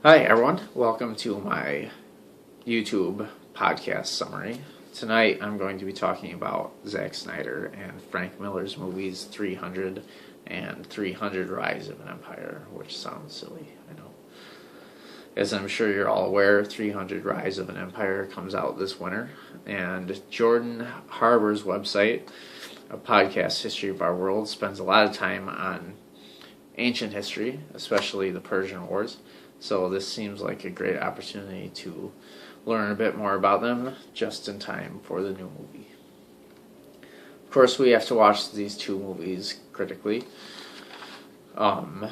Hi everyone, welcome to my YouTube podcast summary. Tonight I'm going to be talking about Zack Snyder and Frank Miller's movies 300 and 300 Rise of an Empire, which sounds silly, I know. As I'm sure you're all aware, 300 Rise of an Empire comes out this winter, and Jordan Harbor's website, a podcast history of our world, spends a lot of time on ancient history, especially the Persian Wars. So this seems like a great opportunity to learn a bit more about them just in time for the new movie. Of course, we have to watch these two movies critically. For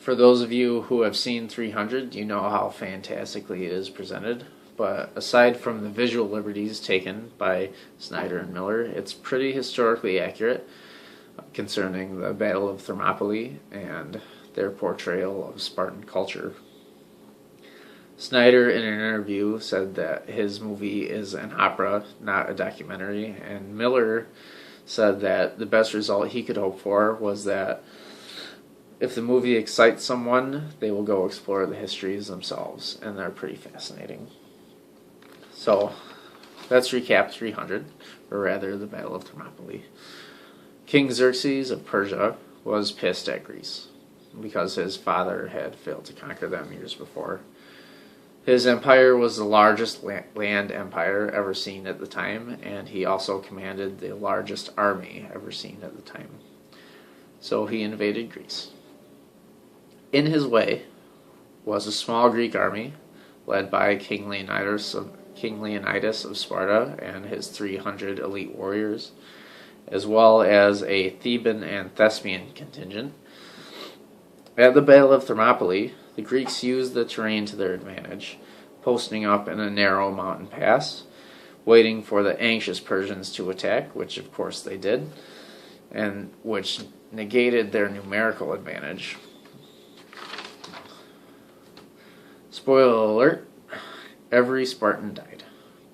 those of you who have seen 300, you know how fantastically it is presented. But aside from the visual liberties taken by Snyder and Miller, it's pretty historically accurate concerning the Battle of Thermopylae and their portrayal of Spartan culture. Snyder, in an interview, said that his movie is an opera, not a documentary, and Miller said that the best result he could hope for was that if the movie excites someone, they will go explore the histories themselves, and they're pretty fascinating. So, let's recap 300, or rather the Battle of Thermopylae. King Xerxes of Persia was pissed at Greece because his father had failed to conquer them years before. His empire was the largest land empire ever seen at the time, and he also commanded the largest army ever seen at the time. So he invaded Greece. In his way was a small Greek army led by King Leonidas of Sparta and his 300 elite warriors, as well as a Theban and Thespian contingent. At the Battle of Thermopylae, the Greeks used the terrain to their advantage, posting up in a narrow mountain pass, waiting for the anxious Persians to attack, which of course they did, and which negated their numerical advantage. Spoiler alert, every Spartan died,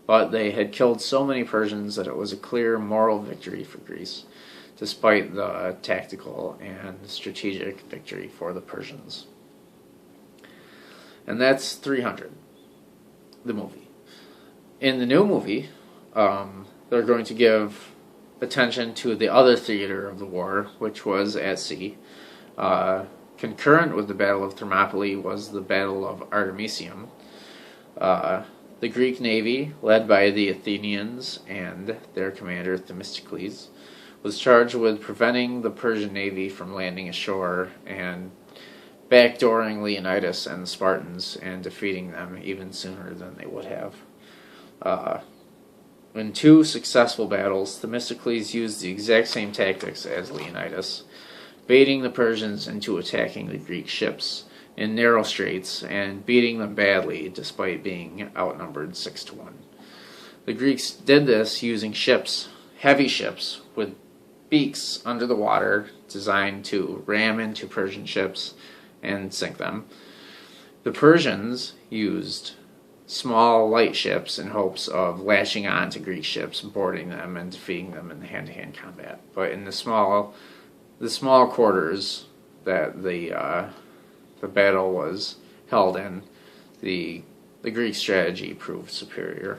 but they had killed so many Persians that it was a clear moral victory for Greece, despite the tactical and strategic victory for the Persians. And that's 300, the movie. In the new movie, they're going to give attention to the other theater of the war, which was at sea. Concurrent with the Battle of Thermopylae was the Battle of Artemisium. The Greek navy, led by the Athenians and their commander Themistocles, was charged with preventing the Persian navy from landing ashore and backdooring Leonidas and the Spartans and defeating them even sooner than they would have. In two successful battles, Themistocles used the exact same tactics as Leonidas, baiting the Persians into attacking the Greek ships in narrow straits and beating them badly despite being outnumbered 6-1. The Greeks did this using ships, heavy ships, with beaks under the water designed to ram into Persian ships and sink them. The Persians used small, light ships in hopes of lashing on to Greek ships, boarding them, and defeating them in hand-to-hand combat. But in the small quarters that the battle was held in, the Greek strategy proved superior.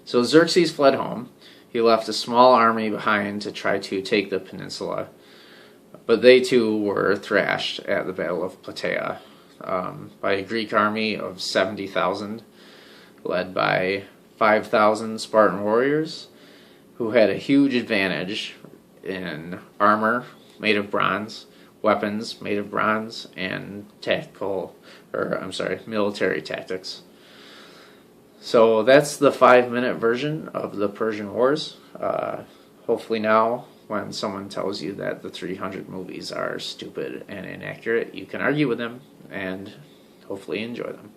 So Xerxes fled home. He left a small army behind to try to take the peninsula, but they too were thrashed at the Battle of Plataea by a Greek army of 70,000, led by 5,000 Spartan warriors, who had a huge advantage in armor made of bronze, weapons made of bronze, and military tactics. So that's the 5-minute version of the Persian Wars. Hopefully now, when someone tells you that the 300 movies are stupid and inaccurate, you can argue with them and hopefully enjoy them.